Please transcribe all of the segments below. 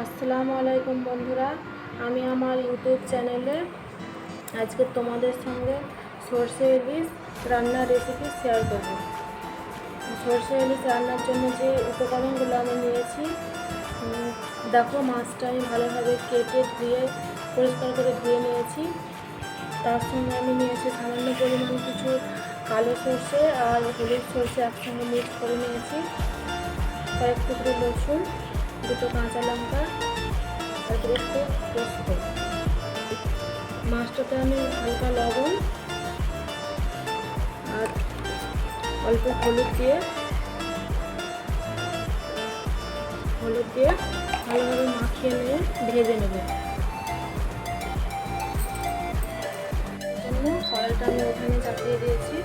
আসসালামু আলাইকুম বন্ধুরা, আমি আমার ইউটিউব চ্যানেলে আজকে তোমাদের সঙ্গে সরষে ইলিশ রান্নার রেসিপি শেয়ার করব। সরষে ইলিশ রান্নার জন্য যে উপকরণগুলো আমি নিয়েছি, দেখো, মাছটা আমি ভালোভাবে কেটে ধুয়ে পরিষ্কার করে ধুয়ে নিয়েছি। তার সঙ্গে আমি নিয়েছি সামান্য পরিমাণ কিছু কালো সরষে আর হলুদ সরষে একসঙ্গে মিক্স করে নিয়েছি, কয়েক টুকরো রসুন, দুটো কাঁচা লঙ্কা, তারপরে একটু পোস্ত। মাছটাতে আমি হালকা লবণ আর অল্প হলুদ দিয়ে ভালোভাবে মাখিয়ে নিয়ে ভেজে নেব। জন্য কড়াইটা আমি ওখানে চাপিয়ে দিয়েছি।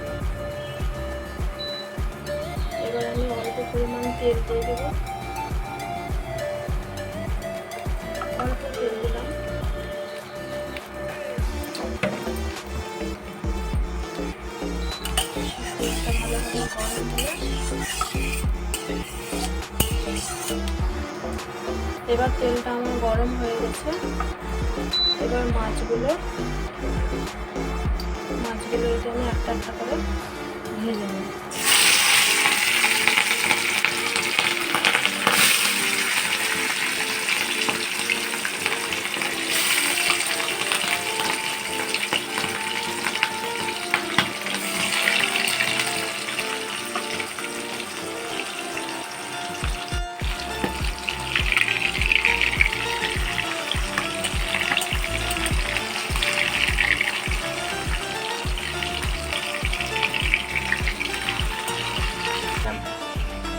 এবার আমি অল্প পরিমাণ তেল দিয়ে দেবো। অল্প তেল দিলাম। ভালোভাবে গরম হলে এবার তেলটা আমার গরম হয়ে গেছে। এবার মাছগুলো এটা আমি একটা একটা করে ভেজে নেব।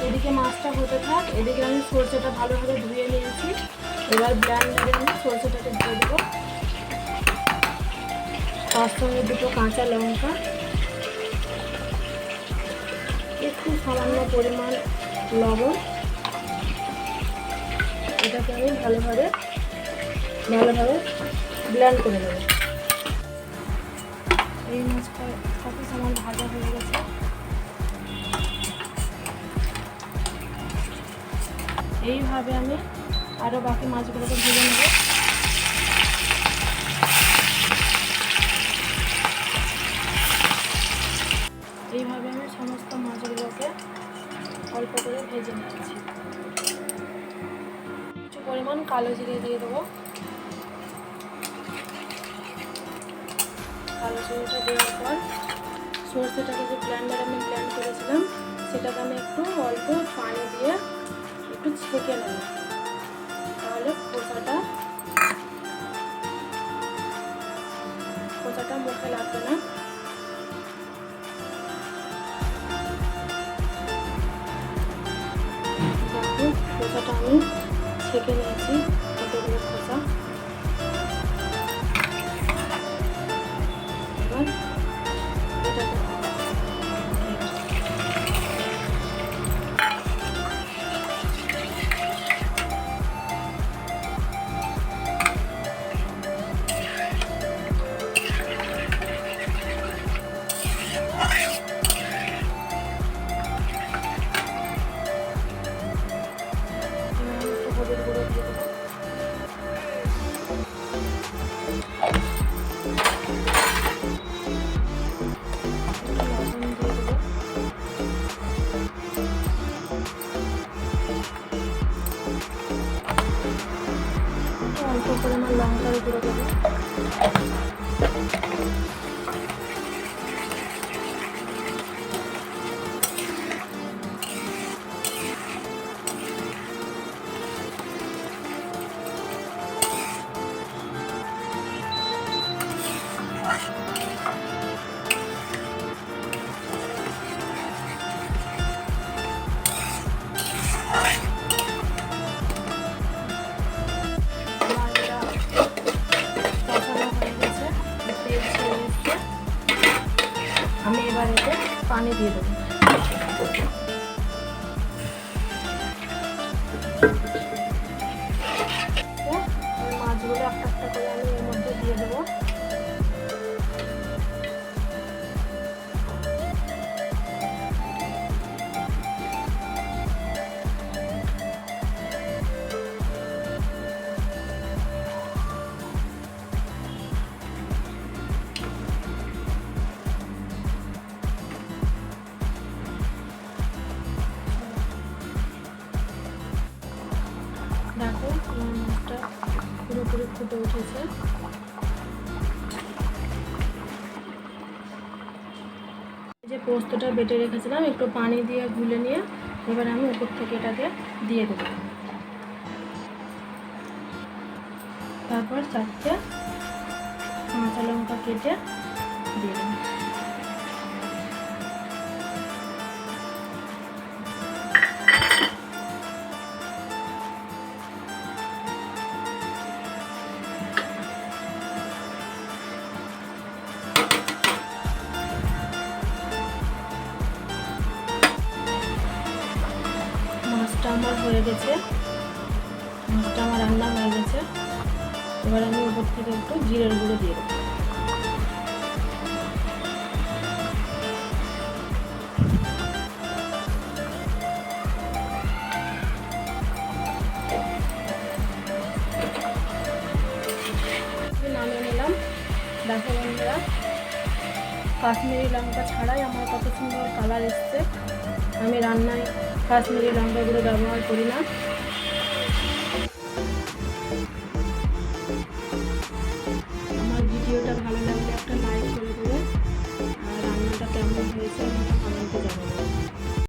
এদিকে মাছটা হতে থাক, এদিকে আমি সরষেটা ভালোভাবে ধুয়ে নিয়েছি। এবার ব্লেন্ডারে আমি সরষেটাকে দিয়ে দেবো। তার সঙ্গে দুটো কাঁচা লঙ্কা, একটু সামান্য পরিমাণ লবণ, এটাকে আমি ভালোভাবে ব্লেন্ড করে নেব। এই মাছটা আমার ভাজা হয়ে গেছে। এইভাবে আমি আরও বাকি মাছগুলোকে ভেজে নেব। এইভাবে আমি সমস্ত মাছগুলোকে অল্প করে ভেজে নিয়েছি। কিছু পরিমাণ কালো জিরে দিয়ে দেবো। কালো জিরেটা দেওয়ার পর সরষেটাকে যে ব্লেন্ডারে আমি ব্লেন্ড করেছিলাম, সেটাকে আমি একটু অল্প পানি দিয়ে একটু ছেঁকে নেব। তাহলে খোসাটা মুখে লাগবে না। দেখুন, খোসাটা আমি ছেঁকে নিয়েছি, কতগুলো খোসা। এবার এটাকে হলুদ গুঁড়ো দিয়ে দেবো। লবণ দিয়ে দেবো। অল্প পরিমাণ লঙ্কার গুঁড়ো দেবো। আমি এবার এতে পানি দিয়ে দেবো। মাছগুলো একটা একটা করে আমি এর মধ্যে দিয়ে দেবো। দেখো আমার মাছটা পুরোপুরি ফুটে উঠেছে। যে পোস্তটা বেটে রেখেছিলাম একটু পানি দিয়ে গুলে নিয়ে এবার আমি উপর থেকে এটাকে দিয়ে দেবো। তারপর 4টে কাঁচা লঙ্কা কেটে দিয়ে দেবো। মাছটা আমার হয়ে গেছে, মাছটা আমার রান্না হয়ে গেছে। এবার আমি উপর থেকে একটু জিরের গুঁড়ো দিয়ে দেবো। নামিয়ে নিলাম। দেখো বন্ধুরা, কাশ্মীরি লঙ্কা ছাড়াই আমার কত সুন্দর কালার এসছে। আমি রান্নায় কাশ্মীরি লঙ্কাগুলো ব্যবহার করি না।